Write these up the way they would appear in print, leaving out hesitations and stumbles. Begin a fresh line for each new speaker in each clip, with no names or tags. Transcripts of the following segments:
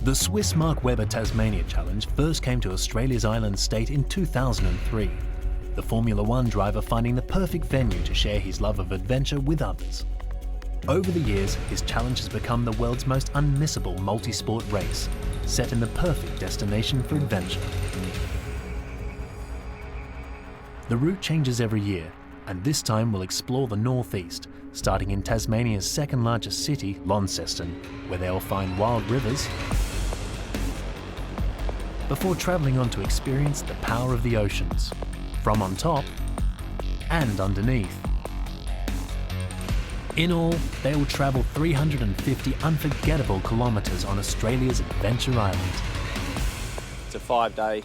The Swisse Mark Webber Tasmania Challenge first came to Australia's island state in 2003. The Formula One driver finding the perfect venue to share his love of adventure with others. Over the years, his challenge has become the world's most unmissable multi-sport race, set in the perfect destination for adventure. The route changes every year, and this time we'll explore the northeast, starting in Tasmania's second largest city, Launceston, where they'll find wild rivers, before travelling on to experience the power of the oceans, from on top and underneath. In all, they will travel 350 unforgettable kilometres on Australia's Adventure Island.
It's a 5-day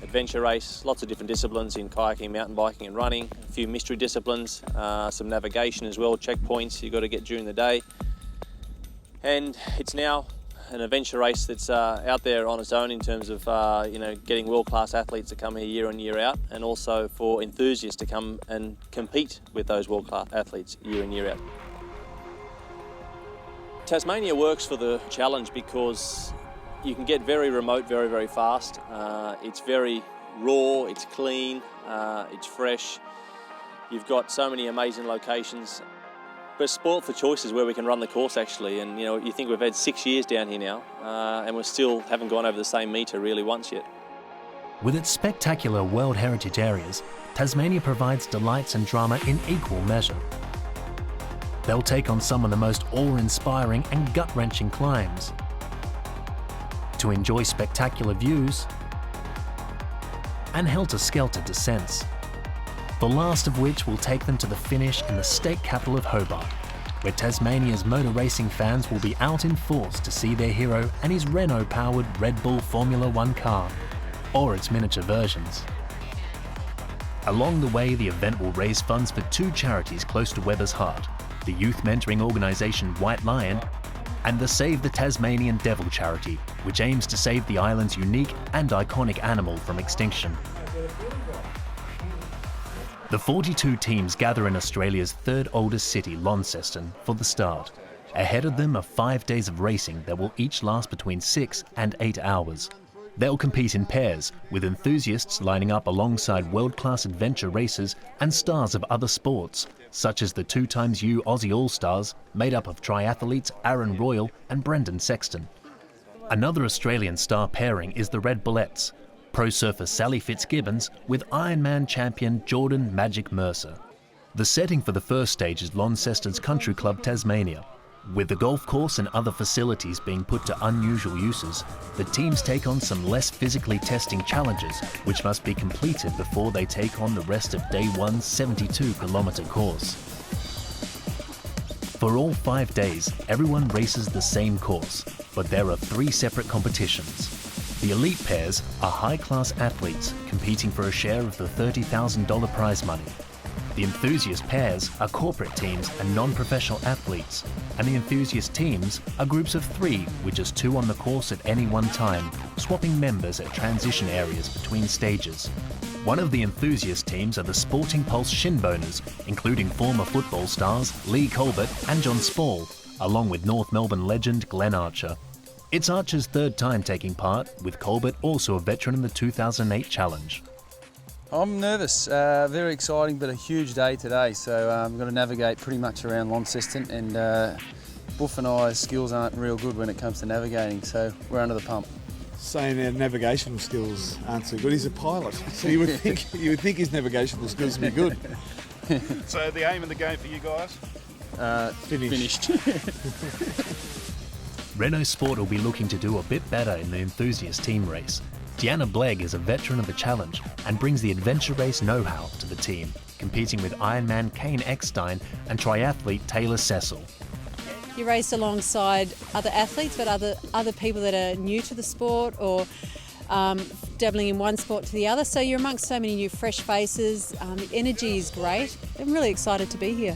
adventure race, lots of different disciplines in kayaking, mountain biking and running, a few mystery disciplines, some navigation as well, checkpoints you've got to get during the day. And it's now an adventure race that's out there on its own in terms of getting world-class athletes to come here year in, year out, and also for enthusiasts to come and compete with those world-class athletes year in, year out. Tasmania works for the challenge because you can get very remote very, very fast. It's very raw, it's clean, it's fresh. You've got so many amazing locations. We're spoilt for choices where we can run the course actually, and you think we've had 6 years down here now, and we still haven't gone over the same metre really once yet.
With its spectacular World Heritage areas, Tasmania provides delights and drama in equal measure. They'll take on some of the most awe-inspiring and gut-wrenching climbs, to enjoy spectacular views and helter-skelter descents, the last of which will take them to the finish in the state capital of Hobart, where Tasmania's motor racing fans will be out in force to see their hero and his Renault-powered Red Bull Formula One car, or its miniature versions. Along the way, the event will raise funds for 2 charities close to Webber's heart, the youth mentoring organisation White Lion and the Save the Tasmanian Devil charity, which aims to save the island's unique and iconic animal from extinction. The 42 teams gather in Australia's third oldest city, Launceston, for the start. Ahead of them are 5 days of racing that will each last between 6 and 8 hours. They'll compete in pairs, with enthusiasts lining up alongside world-class adventure racers and stars of other sports, such as the 2xU Aussie All-Stars, made up of triathletes Aaron Royal and Brendan Sexton. Another Australian star pairing is the Red Bullettes, pro surfer Sally Fitzgibbons with Ironman champion Jordan Magic Mercer. The setting for the first stage is Launceston's Country Club, Tasmania. With the golf course and other facilities being put to unusual uses, the teams take on some less physically testing challenges, which must be completed before they take on the rest of day one's 72-kilometre course. For all 5 days, everyone races the same course, but there are 3 separate competitions. The elite pairs are high-class athletes competing for a share of the $30,000 prize money. The enthusiast pairs are corporate teams and non-professional athletes, and the enthusiast teams are groups of 3 with just 2 on the course at any one time, swapping members at transition areas between stages. One of the enthusiast teams are the Sporting Pulse Shinboners, including former football stars Lee Colbert and John Spall, along with North Melbourne legend Glenn Archer. It's Archer's 3rd time taking part, with Colbert also a veteran in the 2008 Challenge.
I'm nervous, very exciting, but a huge day today. So I've got to navigate pretty much around Launceston, and Buff and I's skills aren't real good when it comes to navigating, so we're under the pump.
Saying our navigational skills aren't so good. He's a pilot, so you would think his navigational skills would be good.
So the aim of the game for you guys?
Finished.
Renault Sport will be looking to do a bit better in the enthusiast team race. Deanna Blegg is a veteran of the challenge and brings the adventure race know-how to the team, competing with Ironman Kane Eckstein and triathlete Taylor Cecil.
You race alongside other athletes, but other people that are new to the sport or dabbling in one sport to the other. So you're amongst so many new fresh faces. The energy is great. I'm really excited to be here.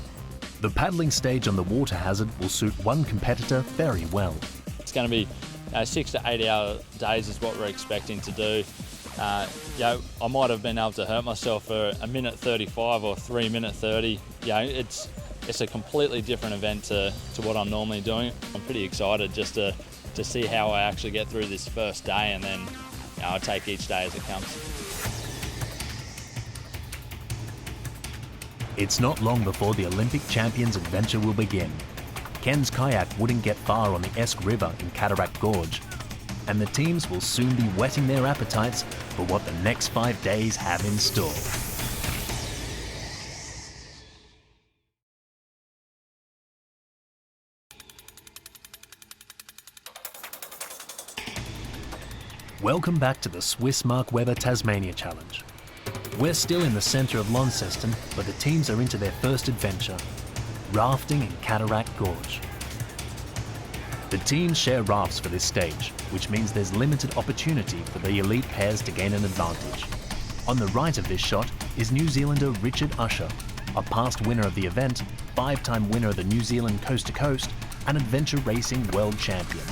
The paddling stage on the water hazard will suit one competitor very well.
It's going to be 6 to 8 hour days is what we're expecting to do. I might have been able to hurt myself for a minute 35 or 3 minute 30. It's a completely different event to what I'm normally doing. I'm pretty excited just to to see how I actually get through this first day, and then I'll take each day as it comes.
It's not long before the Olympic champions' adventure will begin. Ken's kayak wouldn't get far on the Esk River in Cataract Gorge, and the teams will soon be whetting their appetites for what the next 5 days have in store. Welcome back to the Swisse Mark Webber Tasmania Challenge. We're still in the centre of Launceston, but the teams are into their first adventure, rafting in Cataract Gorge. The teams share rafts for this stage, which means there's limited opportunity for the elite pairs to gain an advantage. On the right of this shot is New Zealander Richard Usher, a past winner of the event, 5-time winner of the New Zealand Coast to Coast, and adventure racing world champion.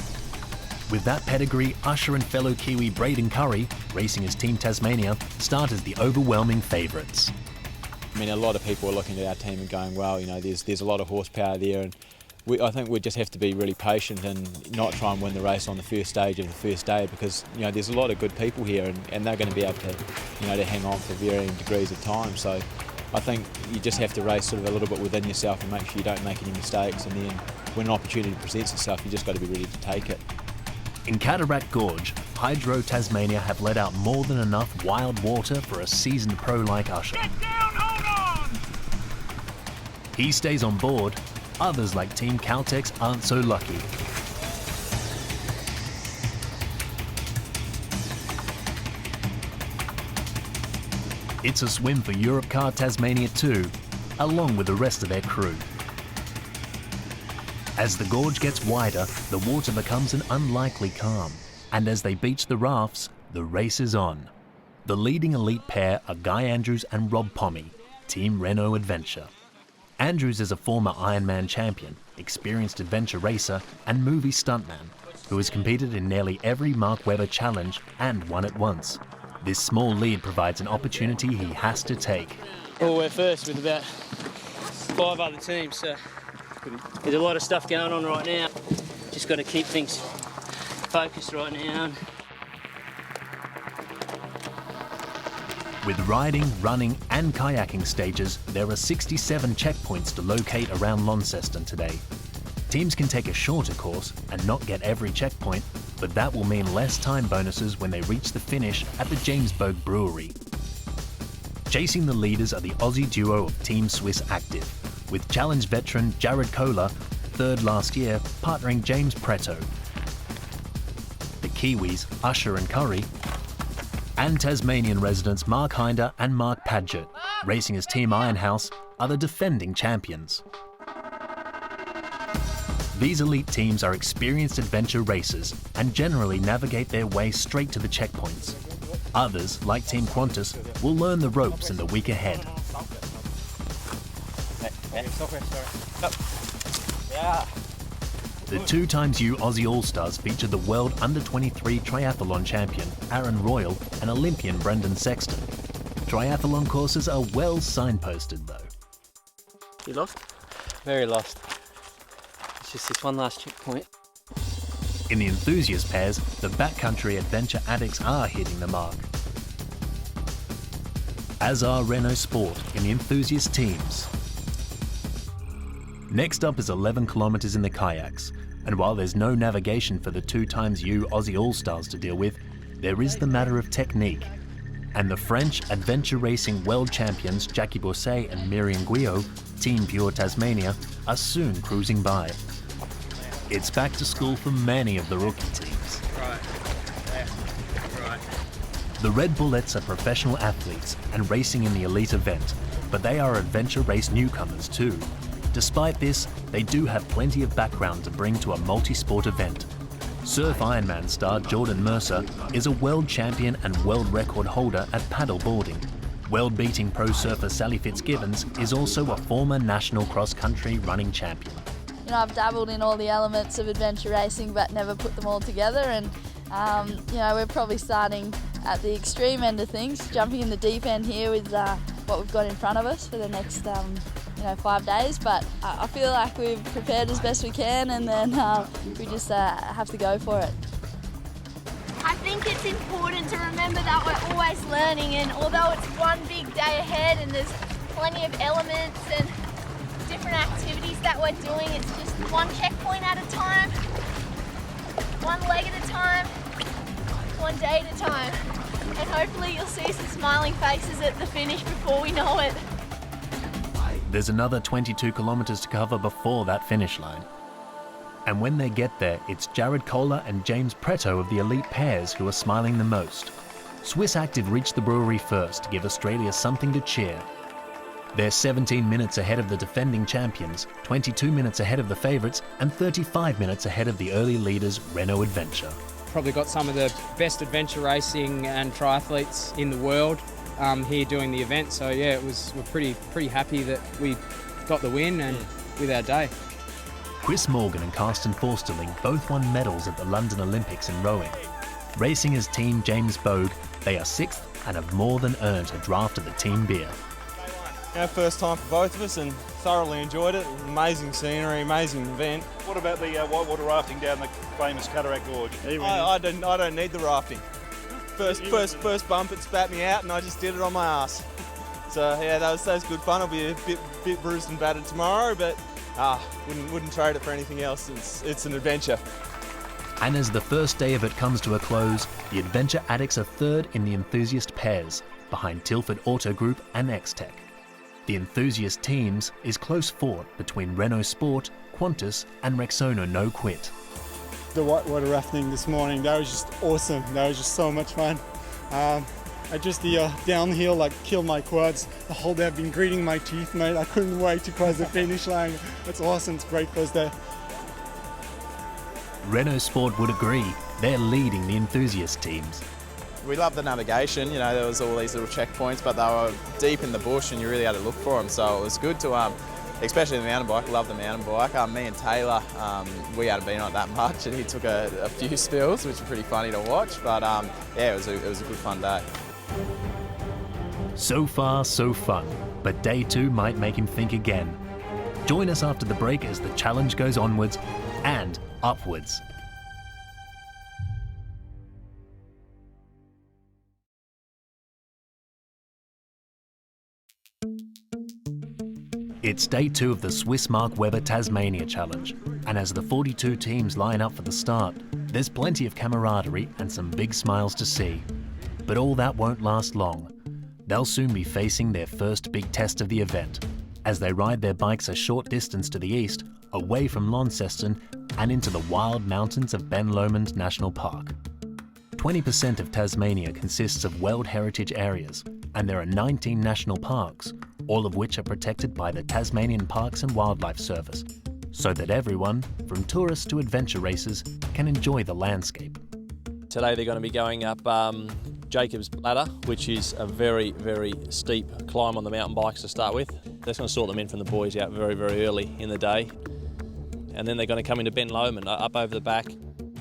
With that pedigree, Usher and fellow Kiwi Braden Curry, racing as Team Tasmania, start as the overwhelming favourites.
I mean, a lot of people are looking at our team and going, well, you know, there's a lot of horsepower there, and I think we just have to be really patient and not try and win the race on the first stage of the first day, because, you know, there's a lot of good people here, and they're going to be able to, you know, to hang on for varying degrees of time. So I think you just have to race sort of a little bit within yourself and make sure you don't make any mistakes, and then when an opportunity presents itself, you just got to be ready to take it.
In Cataract Gorge, Hydro Tasmania have let out more than enough wild water for a seasoned pro like Usher.
Get down, hold on!
He stays on board, others like Team Caltex aren't so lucky. It's a swim for Europcar Tasmania too, along with the rest of their crew. As the gorge gets wider, the water becomes an unlikely calm, and as they beach the rafts, the race is on. The leading elite pair are Guy Andrews and Rob Pommy, Team Renault Adventure. Andrews is a former Ironman champion, experienced adventure racer and movie stuntman, who has competed in nearly every Mark Webber challenge and won it once. This small lead provides an opportunity he has to take.
Well, we're first with about 5 other teams, so there's a lot of stuff going on right now. Just got to keep things focused right now.
With riding, running and kayaking stages, there are 67 checkpoints to locate around Launceston today. Teams can take a shorter course and not get every checkpoint, but that will mean less time bonuses when they reach the finish at the Jamesburg Brewery. Chasing the leaders are the Aussie duo of Team Swisse Active, with challenge veteran Jared Kohler, third last year, partnering James Preto. The Kiwis, Usher and Curry, and Tasmanian residents Mark Hinder and Mark Padgett, racing as Team Ironhouse, are the defending champions. These elite teams are experienced adventure racers and generally navigate their way straight to the checkpoints. Others, like Team Qantas, will learn the ropes in the week ahead. The 2XU Aussie All-Stars feature the world under-23 triathlon champion Aaron Royal and Olympian Brendan Sexton. Triathlon courses are well signposted though.
You lost? Very lost. It's just this one last checkpoint.
In the enthusiast pairs, the backcountry adventure addicts are hitting the mark, as are Renault Sport in the enthusiast teams. Next up is 11 kilometres in the kayaks, and while there's no navigation for the 2XU Aussie All-Stars to deal with, there is the matter of technique, and the French adventure racing world champions Jackie Bousset and Myriam Guillot, Team Pure Tasmania, are soon cruising by. It's back to school for many of the rookie teams. The Red Bullets are professional athletes and racing in the elite event, but they are adventure race newcomers too. Despite this, they do have plenty of background to bring to a multi-sport event. Surf Ironman star Jordan Mercer is a world champion and world record holder at paddle boarding. World-beating pro surfer Sally Fitzgibbons is also a former national cross-country running champion.
You know, I've dabbled in all the elements of adventure racing but never put them all together, and you know, we're probably starting at the extreme end of things, jumping in the deep end here with what we've got in front of us for the next 5 days, but I feel like we've prepared as best we can, and then we just have to go for it.
I think it's important to remember that we're always learning, and although it's one big day ahead and there's plenty of elements and different activities that we're doing, it's just one checkpoint at a time, one leg at a time, one day at a time. And hopefully you'll see some smiling faces at the finish before we know it.
There's another 22 kilometres to cover before that finish line. And when they get there, it's Jared Kohler and James Preto of the elite pairs who are smiling the most. Swisse Active reached the brewery first to give Australia something to cheer. They're 17 minutes ahead of the defending champions, 22 minutes ahead of the favourites, and 35 minutes ahead of the early leaders, Renault Adventure.
Probably got some of the best adventure racing and triathletes in the world here doing the event. So yeah, we're pretty happy that we got the win and with our day.
Chris Morgan and Karsten Forsterling both won medals at the London Olympics in rowing. Racing as Team James Bogue, they are 6th and have more than earned a draft of the team beer.
First time for both of us and thoroughly enjoyed it. Amazing scenery, amazing event.
What about the whitewater rafting down the famous Cataract Gorge?
I don't need the rafting. First bump, it spat me out and I just did it on my ass. So yeah, that was good fun. I'll be a bit bruised and battered tomorrow, but wouldn't trade it for anything else. It's an adventure.
And as the first day of it comes to a close, the Adventure Addicts are 3rd in the enthusiast pairs, behind Tilford Auto Group and X-Tech. The enthusiast teams is close fought between Renault Sport, Qantas and Rexona No Quit.
The whitewater rafting this morning, that was just awesome. That was just so much fun. The downhill killed my quads. The whole day I've been gritting my teeth, mate. I couldn't wait to cross the finish line. It's awesome, it's a great first day.
Renault Sport would agree, they're leading the enthusiast teams.
We love the navigation, there was all these little checkpoints, but they were deep in the bush and you really had to look for them, so it was good to, especially the mountain bike, love the mountain bike. Me and Taylor, we hadn't been on it that much and he took a few spills, which were pretty funny to watch, but yeah, it was a good fun day.
So far, so fun, but day 2 might make him think again. Join us after the break as the challenge goes onwards and upwards. It's day 2 of the Swiss Mark Webber Tasmania Challenge, and as the 42 teams line up for the start, there's plenty of camaraderie and some big smiles to see. But all that won't last long. They'll soon be facing their first big test of the event, as they ride their bikes a short distance to the east, away from Launceston and into the wild mountains of Ben Lomond National Park. 20% of Tasmania consists of World Heritage areas, and there are 19 national parks, all of which are protected by the Tasmanian Parks and Wildlife Service, so that everyone, from tourists to adventure racers, can enjoy the landscape.
Today they're going to be going up Jacob's Ladder, which is a very, very steep climb on the mountain bikes to start with. That's going to sort them in from the boys out very, very early in the day. And then they're going to come into Ben Lomond, up over the back,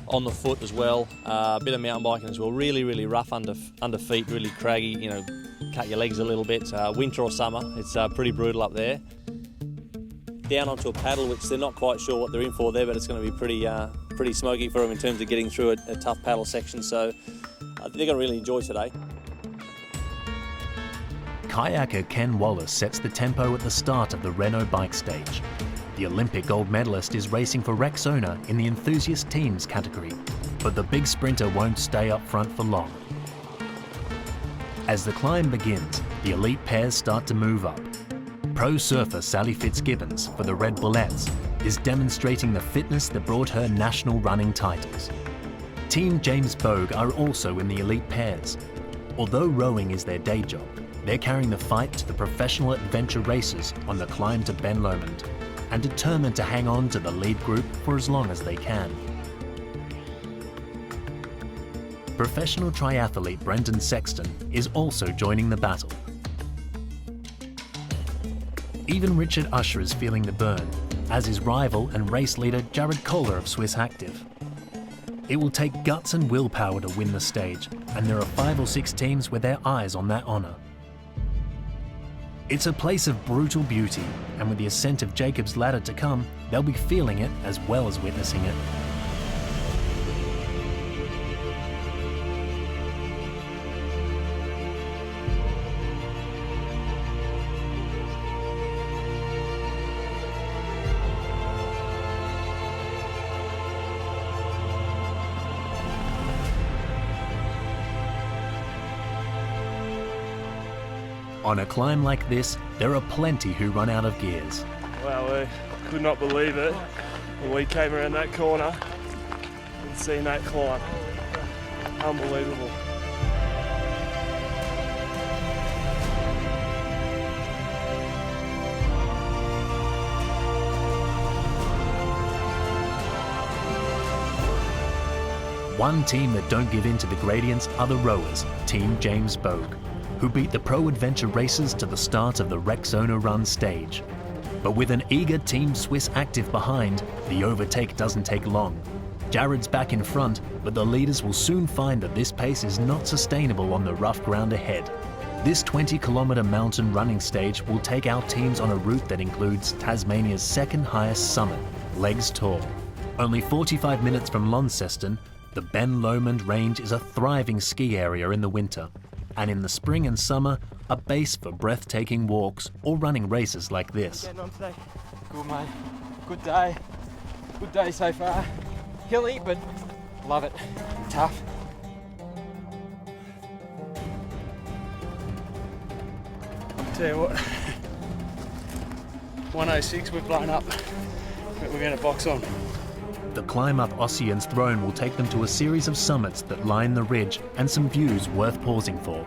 on the foot as well. A bit of mountain biking as well, really, really rough under feet, really craggy, cut your legs a little bit. Winter or summer, it's pretty brutal up there. Down onto a paddle, which they're not quite sure what they're in for there, but it's going to be pretty smoky for them in terms of getting through a tough paddle section, so they're going to really enjoy today.
Kayaker Ken Wallace sets the tempo at the start of the Renault bike stage. The Olympic gold medalist is racing for Rexona in the enthusiast teams category, but the big sprinter won't stay up front for long. As the climb begins, the elite pairs start to move up. Pro surfer Sally Fitzgibbons for the Red Bullets is demonstrating the fitness that brought her national running titles. Team James Bogue are also in the elite pairs. Although rowing is their day job, they're carrying the fight to the professional adventure racers on the climb to Ben Lomond, and determined to hang on to the lead group for as long as they can. Professional triathlete Brendan Sexton is also joining the battle. Even Richard Usher is feeling the burn, as is rival and race leader Jared Kohler of Swisse Active. It will take guts and willpower to win the stage, and there are 5 or 6 teams with their eyes on that honour. It's a place of brutal beauty, and with the ascent of Jacob's Ladder to come, they'll be feeling it as well as witnessing it. On a climb like this, there are plenty who run out of gears.
Wow, we could not believe it when we came around that corner and seen that climb. Unbelievable.
One team that don't give in to the gradients are the rowers, Team James Bogue, who beat the Pro Adventure racers to the start of the Rexona Run stage. But with an eager Team Swisse active behind, the overtake doesn't take long. Jared's back in front, but the leaders will soon find that this pace is not sustainable on the rough ground ahead. This 20-kilometre mountain running stage will take our teams on a route that includes Tasmania's second highest summit, Legs Tor. Only 45 minutes from Launceston, the Ben Lomond Range is a thriving ski area in the winter, and in the spring and summer, a base for breathtaking walks or running races like this.
Getting on today? Good, mate. Good day. Good day so far. Hilly, but love it. Tough.
I'll tell you what, 106 we've blown up, but we're going to box on.
The climb up Ossian's Throne will take them to a series of summits that line the ridge and some views worth pausing for.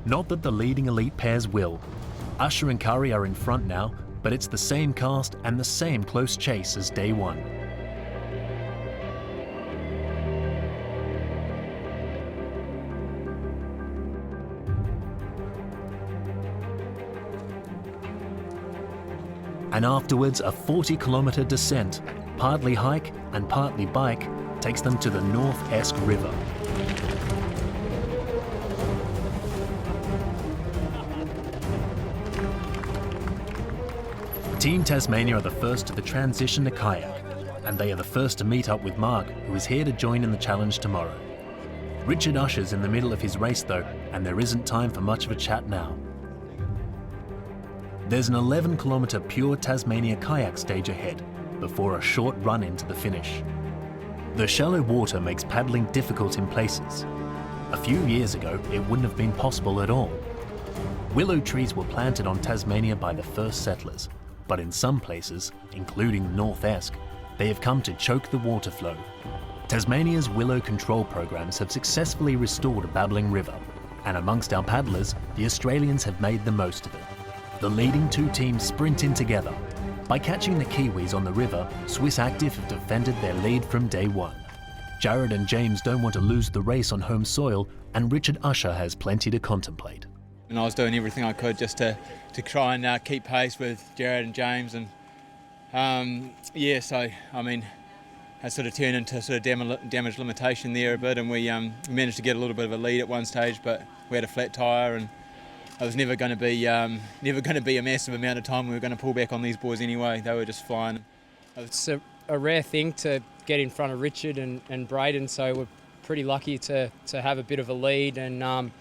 Not that the leading elite pairs will. Usher and Curry are in front now, but it's the same cast and the same close chase as day one. And afterwards, a 40-kilometre descent, partly hike and partly bike, takes them to the North Esk River. Team Tasmania are the first to the transition to kayak, and they are the first to meet up with Mark, who is here to join in the challenge tomorrow. Richard Usher's in the middle of his race though, and there isn't time for much of a chat now. There's an 11-kilometre pure Tasmania kayak stage ahead, before a short run into the finish. The shallow water makes paddling difficult in places. A few years ago, it wouldn't have been possible at all. Willow trees were planted on Tasmania by the first settlers, but in some places, including North Esk, they have come to choke the water flow. Tasmania's willow control programs have successfully restored a babbling river, and amongst our paddlers, the Australians have made the most of it. The leading two teams sprint in together. By catching the Kiwis on the river, Swisse Active have defended their lead from day one. Jared and James don't want to lose the race on home soil, and Richard Usher has plenty to contemplate.
And I was doing everything I could just to try and keep pace with Jared and James, and so I mean, it sort of turned into sort of damage limitation there a bit, and we managed to get a little bit of a lead at one stage, but we had a flat tyre, and it was never going to be a massive amount of time. We were going to pull back on these boys anyway. They were just flying.
It's a rare thing to get in front of Richard and Braden, so we're pretty lucky to have a bit of a lead, and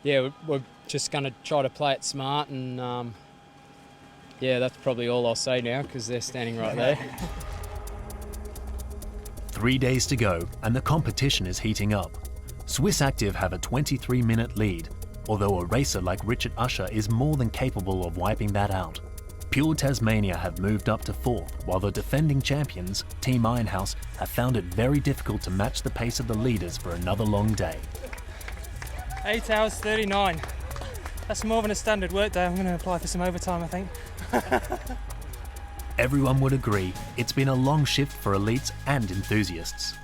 we're just going to try to play it smart, and that's probably all I'll say now because they're standing right there.
3 days to go, and the competition is heating up. Swisse Active have a 23-minute lead, although a racer like Richard Usher is more than capable of wiping that out. Pure Tasmania have moved up to fourth, while the defending champions, Team Ironhouse, have found it very difficult to match the pace of the leaders for another long day.
8 hours 39. That's more than a standard work day. I'm going to apply for some overtime, I think.
Everyone would agree, it's been a long shift for elites and enthusiasts.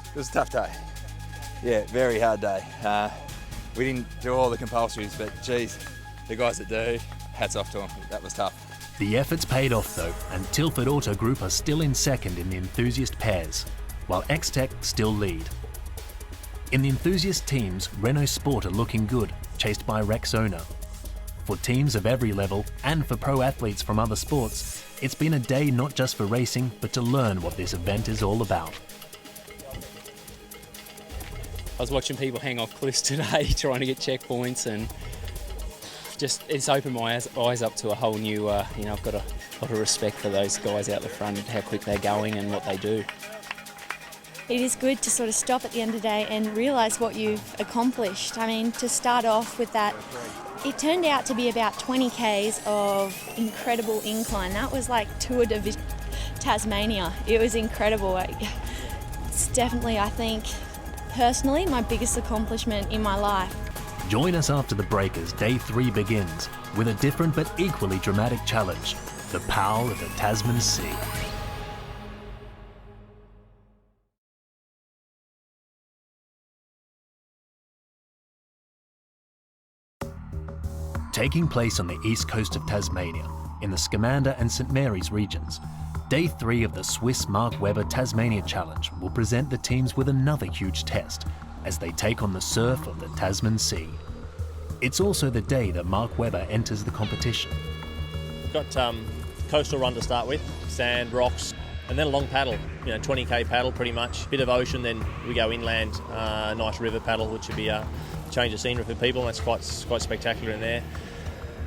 It was a tough day. Yeah, very hard day. We didn't do all the compulsories, but geez, the guys that do, hats off to them. That was tough.
The efforts paid off though, and Tilford Auto Group are still in second in the enthusiast pairs, while X-Tech still lead. In the enthusiast teams, Renault Sport are looking good, chased by Rexona. For teams of every level, and for pro athletes from other sports, it's been a day not just for racing, but to learn what this event is all about.
I was watching people hang off cliffs today trying to get checkpoints, and it's opened my eyes up to a whole new, I've got a lot of respect for those guys out the front, how quick they're going and what they do.
It is good to sort of stop at the end of the day and realise what you've accomplished. I mean, to start off with that, it turned out to be about 20 k's of incredible incline. That was like Tour de Tasmania. It was incredible. It's definitely, I think, personally, my biggest accomplishment in my life.
Join us after the break as day 3 begins with a different but equally dramatic challenge, the power of the Tasman Sea. Taking place on the east coast of Tasmania, in the Scamander and St Mary's regions, Day 3 of the Swisse Mark Webber Tasmania Challenge will present the teams with another huge test as they take on the surf of the Tasman Sea. It's also the day that Mark Webber enters the competition.
Got coastal run to start with, sand, rocks, and then a long paddle, 20k paddle pretty much. Bit of ocean, then we go inland, nice river paddle, which would be a change of scenery for people. That's quite spectacular in there.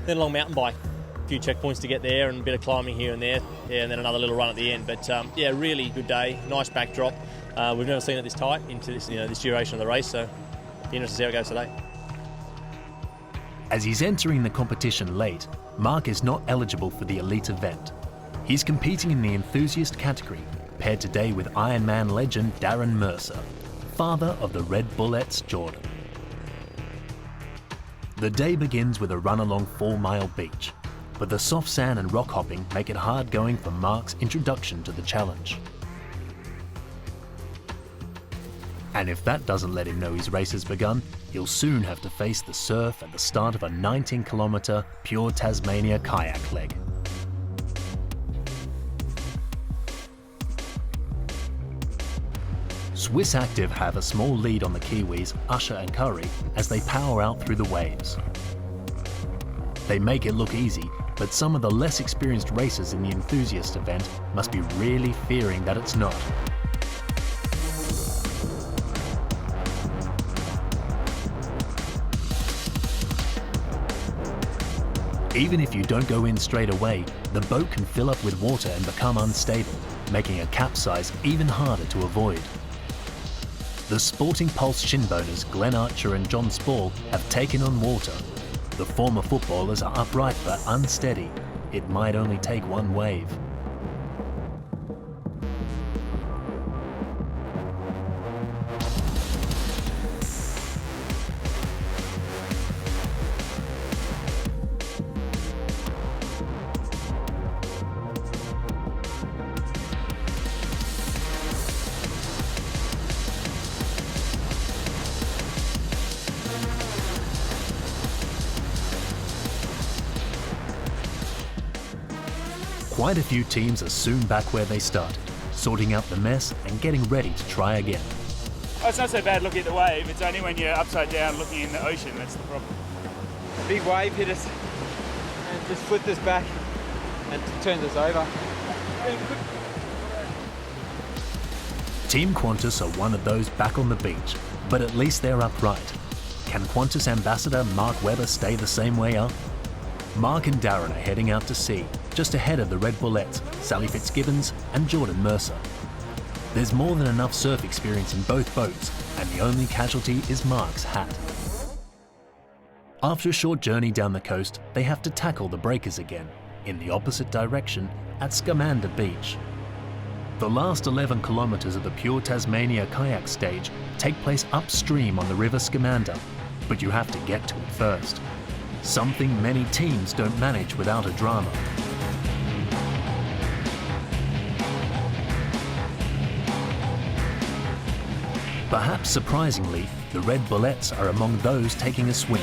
Then a long mountain bike, a few checkpoints to get there and a bit of climbing here and there, and then another little run at the end. But really good day, nice backdrop. We've never seen it this tight into this, this duration of the race, so be interested to see how it goes today.
As he's entering the competition late, Mark is not eligible for the elite event. He's competing in the enthusiast category, paired today with Ironman legend Darren Mercer, father of the Red Bullets Jordan. The day begins with a run along 4 Mile Beach, but the soft sand and rock hopping make it hard going for Mark's introduction to the challenge. And if that doesn't let him know his race has begun, he'll soon have to face the surf at the start of a 19-kilometre pure Tasmania kayak leg. Swisse Active have a small lead on the Kiwis, Usher and Curry, as they power out through the waves. They make it look easy, but some of the less experienced racers in the enthusiast event must be really fearing that it's not. Even if you don't go in straight away, the boat can fill up with water and become unstable, making a capsize even harder to avoid. The Sporting Pulse shinboners Glenn Archer and John Spall have taken on water. The former footballers are upright but unsteady. It might only take one wave. Quite a few teams are soon back where they started, sorting out the mess and getting ready to try again.
Oh, it's not so bad looking at the wave, it's only when you're upside down looking in the ocean that's the problem.
A big wave hit us and just flipped us back and turned us over.
Team Qantas are one of those back on the beach, but at least they're upright. Can Qantas ambassador Mark Webber stay the same way up? Mark and Darren are heading out to sea, just ahead of the Red Bullets, Sally Fitzgibbons and Jordan Mercer. There's more than enough surf experience in both boats, and the only casualty is Mark's hat. After a short journey down the coast, they have to tackle the breakers again, in the opposite direction at Scamander Beach. The last 11 kilometres of the Pure Tasmania kayak stage take place upstream on the River Scamander, but you have to get to it first. Something many teams don't manage without a drama. Perhaps surprisingly, the Red Bullets are among those taking a swim.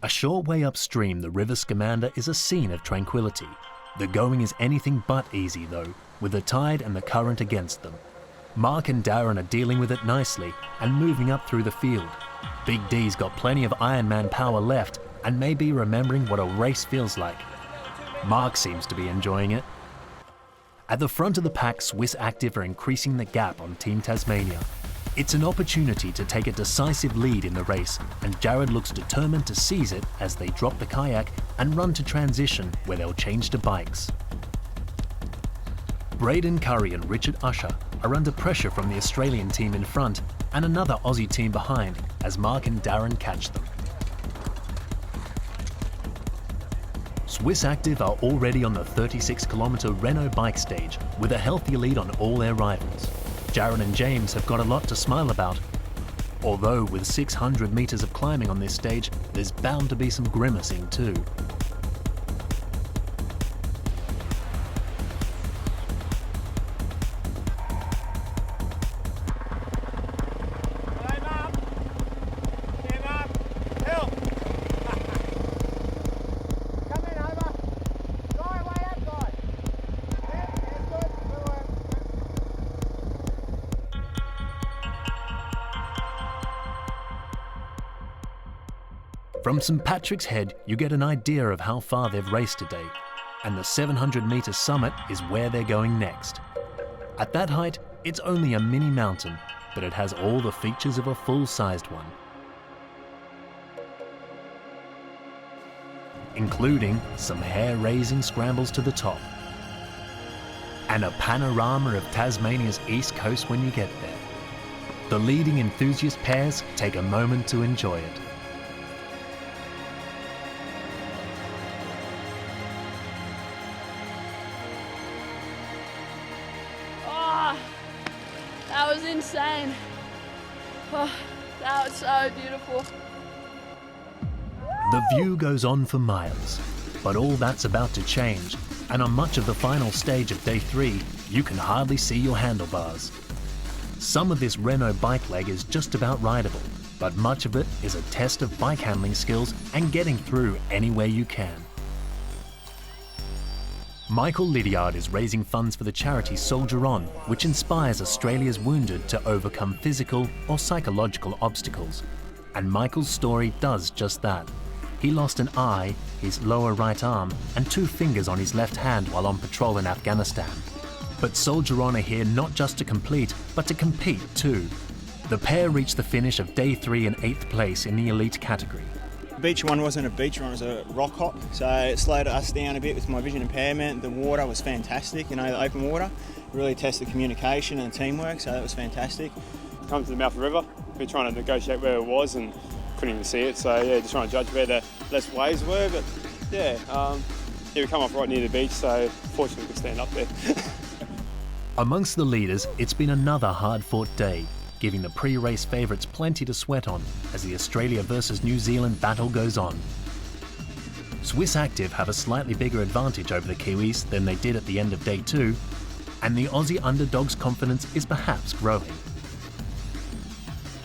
A short way upstream, the River Scamander is a scene of tranquility, The going is anything but easy though, with the tide and the current against them. Mark and Darren are dealing with it nicely and moving up through the field. Big D's got plenty of Ironman power left and may be remembering what a race feels like. Mark seems to be enjoying it. At the front of the pack, Swisse Active are increasing the gap on Team Tasmania. It's an opportunity to take a decisive lead in the race, and Jared looks determined to seize it as they drop the kayak and run to transition where they'll change to bikes. Braden Curry and Richard Usher are under pressure from the Australian team in front and another Aussie team behind as Mark and Darren catch them. Swisse Active are already on the 36-kilometre Renault bike stage with a healthy lead on all their rivals. Jaron and James have got a lot to smile about. Although with 600 metres of climbing on this stage, there's bound to be some grimacing too. From St Patrick's Head, you get an idea of how far they've raced today, and the 700-metre summit is where they're going next. At that height, it's only a mini mountain, but it has all the features of a full-sized one, including some hair-raising scrambles to the top, and a panorama of Tasmania's east coast when you get there. The leading enthusiast pairs take a moment to enjoy it.
That was insane. Oh, that was so beautiful.
The view goes on for miles, but all that's about to change, and on much of the final stage of day 3, you can hardly see your handlebars. Some of this Renault bike leg is just about rideable, but much of it is a test of bike handling skills and getting through anywhere you can. Michael Lydiard is raising funds for the charity Soldier On, which inspires Australia's wounded to overcome physical or psychological obstacles. And Michael's story does just that. He lost an eye, his lower right arm, and 2 fingers on his left hand while on patrol in Afghanistan. But Soldier On are here not just to complete, but to compete too. The pair reached the finish of day 3 in 8th place in the elite category.
The beach one wasn't a beach run, it was a rock hop, so it slowed us down a bit with my vision impairment. The water was fantastic, the open water. Really tested communication and teamwork, so that was fantastic.
Come to the mouth of the river, we're trying to negotiate where it was and couldn't even see it, so yeah, just trying to judge where the less waves were, but yeah, we come off right near the beach, so fortunately we could stand up there.
Amongst the leaders, it's been another hard-fought day, giving the pre-race favourites plenty to sweat on as the Australia versus New Zealand battle goes on. Swisse Active have a slightly bigger advantage over the Kiwis than they did at the end of day 2, and the Aussie underdogs' confidence is perhaps growing.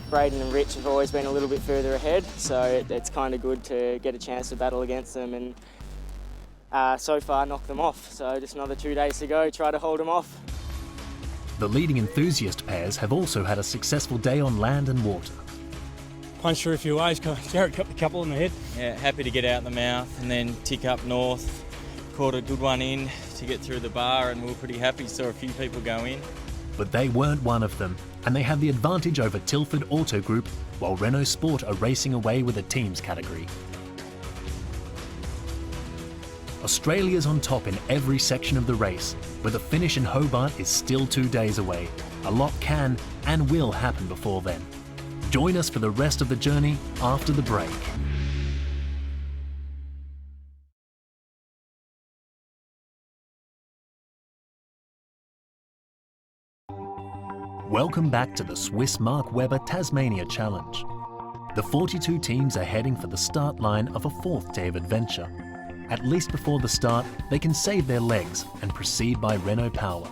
Braden and Rich have always been a little bit further ahead, so it's kind of good to get a chance to battle against them and so far knock them off. So just another 2 days to go, try to hold them off.
The leading enthusiast pairs have also had a successful day on land and water.
Punched through a few waves, Jared got a couple in the head.
Yeah, happy to get out the mouth and then tick up north. Caught a good one in to get through the bar and we were pretty happy, saw a few people go in.
But they weren't one of them, and they have the advantage over Tilford Auto Group, while Renault Sport are racing away with a teams category. Australia's on top in every section of the race, but the finish in Hobart is still 2 days away. A lot can and will happen before then. Join us for the rest of the journey after the break. Welcome back to the Swiss Mark Webber Tasmania Challenge. The 42 teams are heading for the start line of a 4th day of adventure. At least before the start, they can save their legs and proceed by Renault power.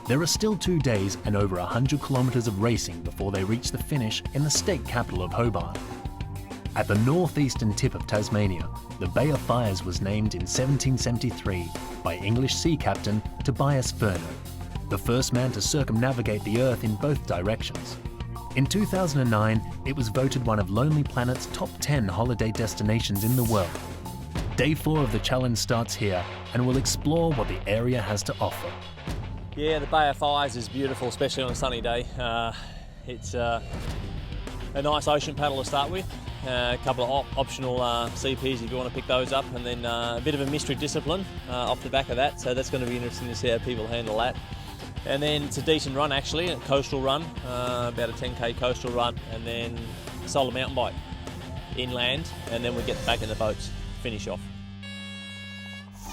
There are still 2 days and over 100 kilometres of racing before they reach the finish in the state capital of Hobart. At the northeastern tip of Tasmania, the Bay of Fires was named in 1773 by English sea captain Tobias Furneaux, the first man to circumnavigate the Earth in both directions. In 2009, it was voted one of Lonely Planet's top 10 holiday destinations in the world. Day 4 of the challenge starts here, and we'll explore what the area has to offer.
Yeah, the Bay of Fires is beautiful, especially on a sunny day. It's a nice ocean paddle to start with. A couple of optional CPs if you want to pick those up, and then a bit of a mystery discipline off the back of that, so that's going to be interesting to see how people handle that. And then it's a decent run actually, a coastal run, about a 10k coastal run, and then a solo mountain bike inland, and then we get back in the boats, finish off.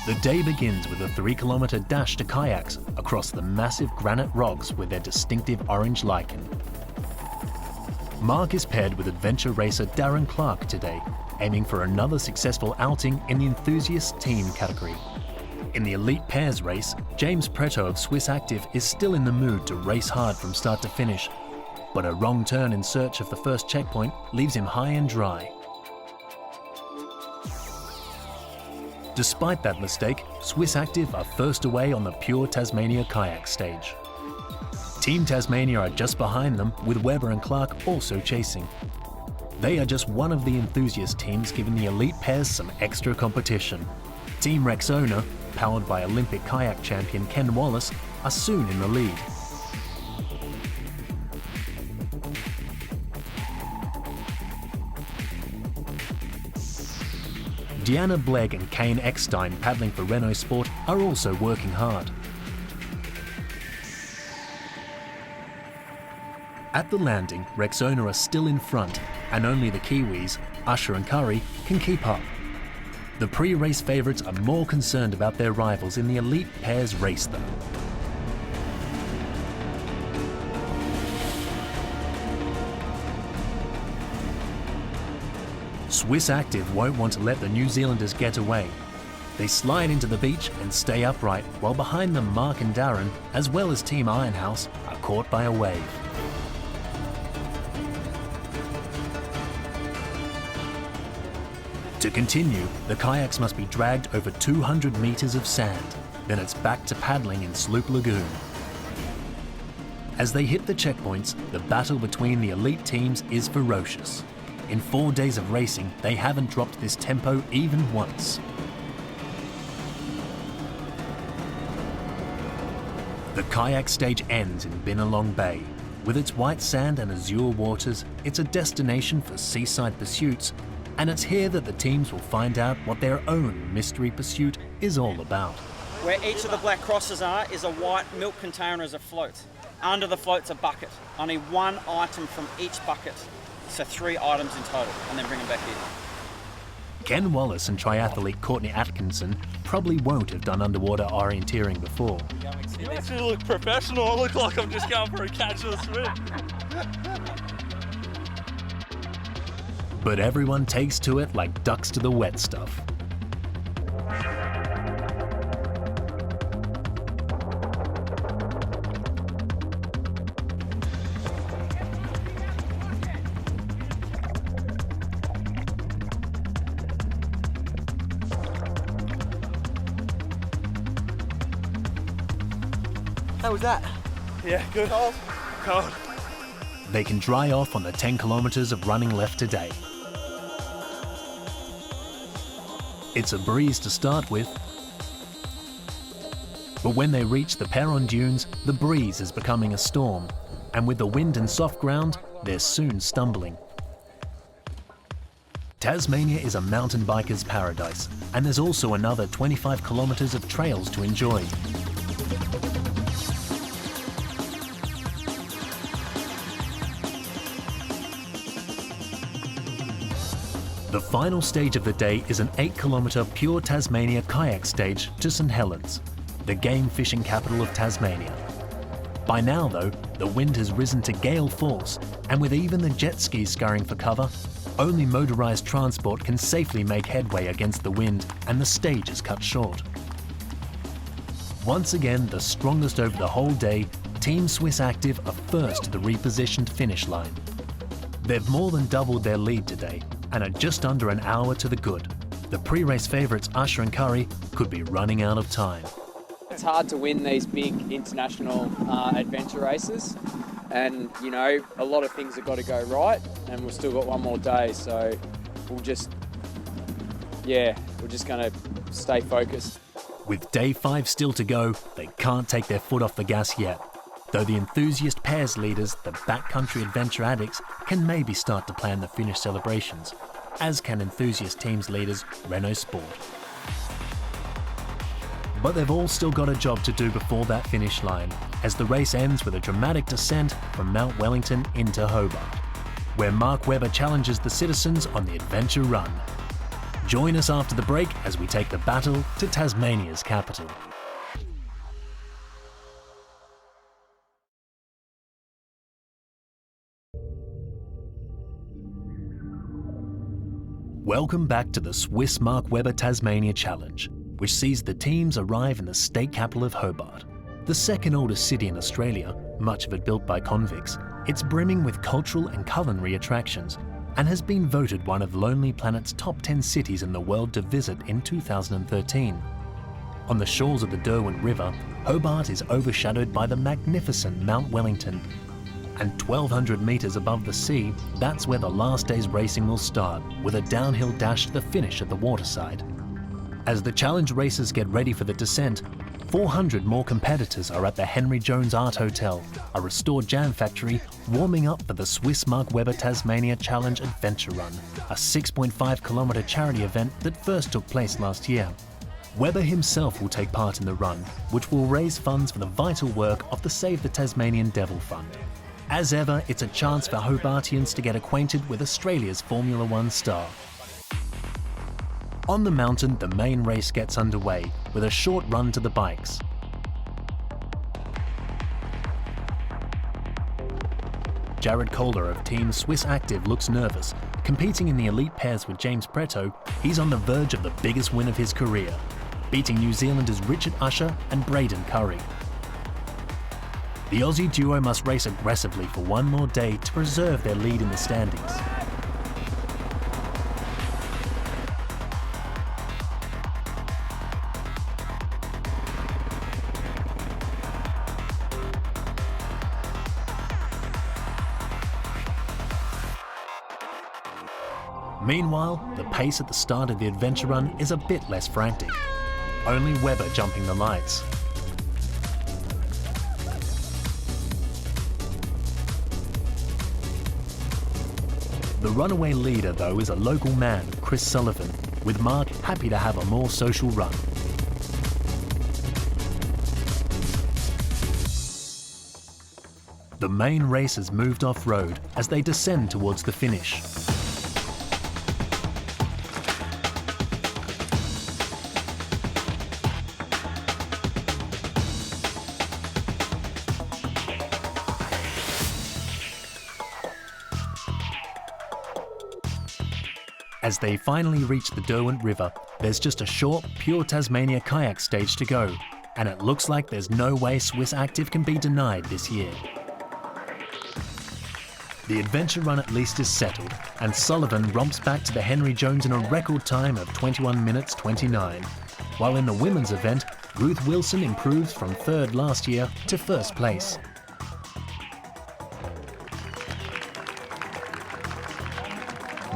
The day begins with a 3-kilometre dash to kayaks across the massive granite rocks with their distinctive orange lichen. Mark is paired with adventure racer Darren Clark today, aiming for another successful outing in the enthusiast team category. In the elite pairs race, James Preto of Swisse Active is still in the mood to race hard from start to finish, but a wrong turn in search of the first checkpoint leaves him high and dry. Despite that mistake, Swisse Active are first away on the Pure Tasmania kayak stage. Team Tasmania are just behind them, with Webber and Clark also chasing. They are just one of the enthusiast teams giving the elite pairs some extra competition. Team Rexona, powered by Olympic kayak champion Ken Wallace, are soon in the lead. Deanna Blegg and Kane Eckstein, paddling for Renault Sport, are also working hard. At the landing, Rexona are still in front, and only the Kiwis, Usher and Curry, can keep up. The pre-race favourites are more concerned about their rivals in the elite pairs race though. Swisse Active won't want to let the New Zealanders get away. They slide into the beach and stay upright, while behind them Mark and Darren, as well as Team Ironhouse, are caught by a wave. To continue, the kayaks must be dragged over 200 metres of sand. Then it's back to paddling in Sloop Lagoon. As they hit the checkpoints, the battle between the elite teams is ferocious. In 4 days of racing, they haven't dropped this tempo even once. The kayak stage ends in Binalong Bay. With its white sand and azure waters, it's a destination for seaside pursuits, and it's here that the teams will find out what their own mystery pursuit is all about.
Where each of the black crosses are is a white milk container as a float. Under the float's a bucket. Only one item from each bucket. So 3 items in total, and then bring them back in.
Ken Wallace and triathlete Courtney Atkinson probably won't have done underwater orienteering before.
You actually look professional. I look like I'm just going for a catch or a swim.
But everyone takes to it like ducks to the wet stuff.
How was that?
Yeah, good. Cold.
They can dry off on the 10 kilometres of running left today. It's a breeze to start with, but when they reach the Perron Dunes, the breeze is becoming a storm, and with the wind and soft ground, they're soon stumbling. Tasmania is a mountain biker's paradise, and there's also another 25 kilometres of trails to enjoy. The final stage of the day is an 8-kilometre Pure Tasmania kayak stage to St Helens, the game fishing capital of Tasmania. By now though, the wind has risen to gale force, and with even the jet skis scurrying for cover, only motorised transport can safely make headway against the wind, and the stage is cut short. Once again, the strongest over the whole day, Team Swisse Active are first to the repositioned finish line. They've more than doubled their lead today, and are just under an hour to the good. The pre-race favourites Usher and Curry could be running out of time.
It's hard to win these big international adventure races, and you know, a lot of things have got to go right, and we've still got one more day, so we're just going to stay focused.
With day 5 still to go, they can't take their foot off the gas yet. Though the enthusiast pairs leaders, the backcountry adventure addicts, can maybe start to plan the finish celebrations, as can enthusiast teams leaders Renault Sport. But they've all still got a job to do before that finish line, as the race ends with a dramatic descent from Mount Wellington into Hobart, where Mark Webber challenges the citizens on the adventure run. Join us after the break as we take the battle to Tasmania's capital. Welcome back to the Swisse Mark Webber Tasmania Challenge, which sees the teams arrive in the state capital of Hobart. The second oldest city in Australia, much of it built by convicts, it's brimming with cultural and culinary attractions and has been voted one of Lonely Planet's top 10 cities in the world to visit in 2013. On the shores of the Derwent River, Hobart is overshadowed by the magnificent Mount Wellington. And 1,200 metres above the sea, that's where the last day's racing will start, with a downhill dash to the finish at the waterside. As the challenge racers get ready for the descent, 400 more competitors are at the Henry Jones Art Hotel, a restored jam factory, warming up for the Swisse Mark Webber Tasmania Challenge Adventure Run, a 6.5 kilometre charity event that first took place last year. Webber himself will take part in the run, which will raise funds for the vital work of the Save the Tasmanian Devil Fund. As ever, it's a chance for Hobartians to get acquainted with Australia's Formula One star. On the mountain, the main race gets underway with a short run to the bikes. Jared Kohler of Team Swisse Active looks nervous. Competing in the elite pairs with James Preto, he's on the verge of the biggest win of his career, beating New Zealanders Richard Usher and Braden Curry. The Aussie duo must race aggressively for one more day to preserve their lead in the standings. Meanwhile, the pace at the start of the adventure run is a bit less frantic. Only Webber jumping the lights. The runaway leader, though, is a local man, Chris Sullivan, with Mark happy to have a more social run. The main race has moved off-road as they descend towards the finish. As they finally reach the Derwent River, there's just a short, pure Tasmania kayak stage to go, and it looks like there's no way Swisse Active can be denied this year. The adventure run at least is settled, and Sullivan romps back to the Henry Jones in a record time of 21 minutes 29, while in the women's event, Ruth Wilson improves from third last year to first place.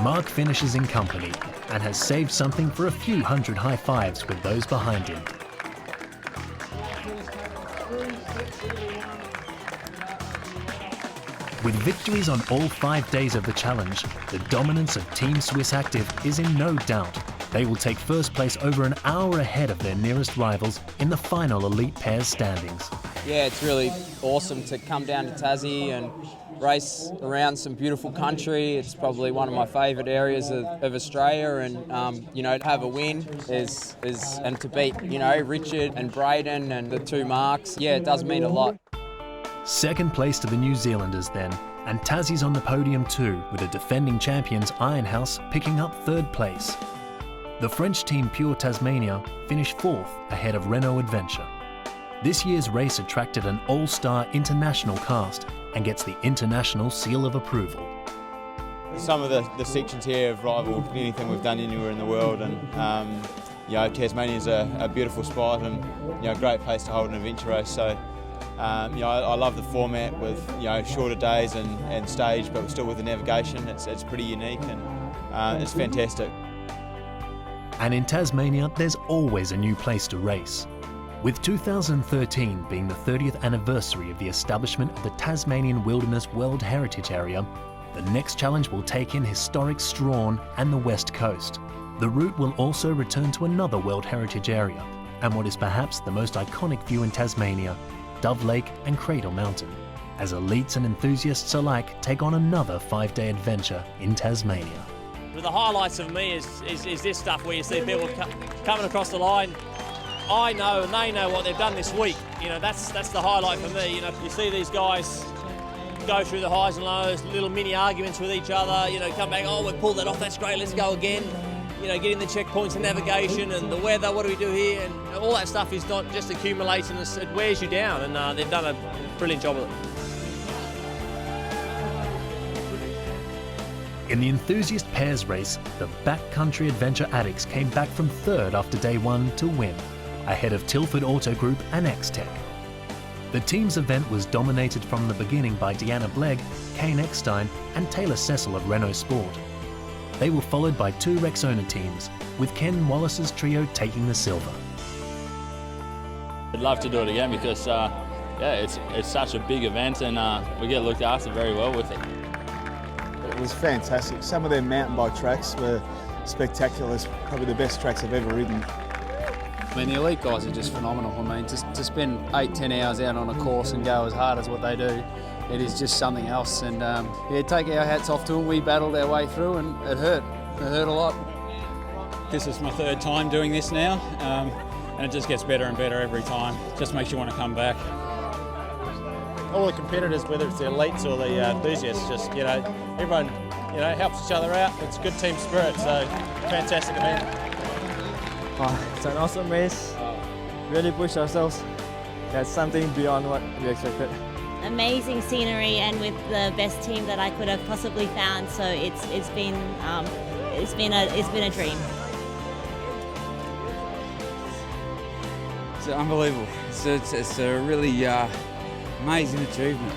Mark finishes in company and has saved something for a few hundred high fives with those behind him. With victories on all 5 days of the challenge, the dominance of Team Swisse Active is in no doubt. They will take first place over an hour ahead of their nearest rivals in the final elite pairs standings.
Yeah, it's really awesome to come down to Tassie and race around some beautiful country. It's probably one of my favourite areas of Australia, and you know, to have a win and to beat, you know, Richard and Braden and the two Marks, yeah, it does mean a lot.
Second place to the New Zealanders then, and Tassie's on the podium too, with the defending champions Ironhouse picking up third place. The French team Pure Tasmania finished fourth ahead of Renault Adventure. This year's race attracted an all-star international cast and gets the international seal of approval.
some of the sections here have rivaled anything we've done anywhere in the world, and you know, Tasmania's a beautiful spot and, you know, a great place to hold an adventure race. So you know, I love the format with, you know, shorter days and stage, but still with the navigation. It's pretty unique and it's fantastic.
And in Tasmania, there's always a new place to race. With 2013 being the 30th anniversary of the establishment of the Tasmanian Wilderness World Heritage Area, the next challenge will take in historic Strawn and the West Coast. The route will also return to another World Heritage Area, and what is perhaps the most iconic view in Tasmania, Dove Lake and Cradle Mountain, as elites and enthusiasts alike take on another 5-day adventure in Tasmania.
But the highlights of me is this stuff where you see people coming across the line. I know and they know what they've done this week. You know, that's the highlight for me. You know, you see these guys go through the highs and lows, little mini arguments with each other, you know, come back, oh, we pulled that off, that's great, let's go again. You know, getting the checkpoints and navigation and the weather, what do we do here? And all that stuff is not just accumulating, it wears you down, and they've done a brilliant job of it.
In the enthusiast pairs race, the backcountry adventure addicts came back from third after day one to win, ahead of Tilford Auto Group and X-Tech. The team's event was dominated from the beginning by Deanna Blegg, Kane Eckstein and Taylor Cecil of Renault Sport. They were followed by 2 Rexona teams, with Ken Wallace's trio taking the silver.
I'd love to do it again because yeah, it's such a big event and we get looked after very well with it.
It was fantastic. Some of their mountain bike tracks were spectacular. It's probably the best tracks I've ever ridden.
I mean, the elite guys are just phenomenal. I mean, to spend 8-10 hours out on a course and go as hard as what they do, it is just something else. And yeah, take our hats off to them. We battled our way through and it hurt. It hurt a lot.
This is my 3rd time doing this now, and it just gets better and better every time. It just makes you want to come back.
All the competitors, whether it's the elites or the enthusiasts, just, you know, everyone, you know, helps each other out. It's good team spirit, so fantastic event.
Oh, it's an awesome race. Really pushed ourselves. That's something beyond what we expected.
Amazing scenery and with the best team that I could have possibly found. So it's been a dream.
It's unbelievable. It's a really amazing achievement.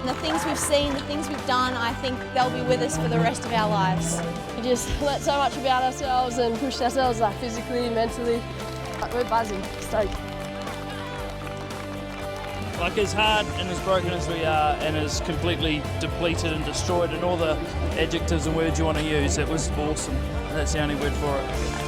The things we've seen, the things we've done, I think they'll be with us for the rest of our lives.
We just learnt so much about ourselves and pushed ourselves like physically, mentally. We're buzzing, stoked.
Like as hard and as broken as we are and as completely depleted and destroyed and all the adjectives and words you want to use, it was awesome. That's the only word for it.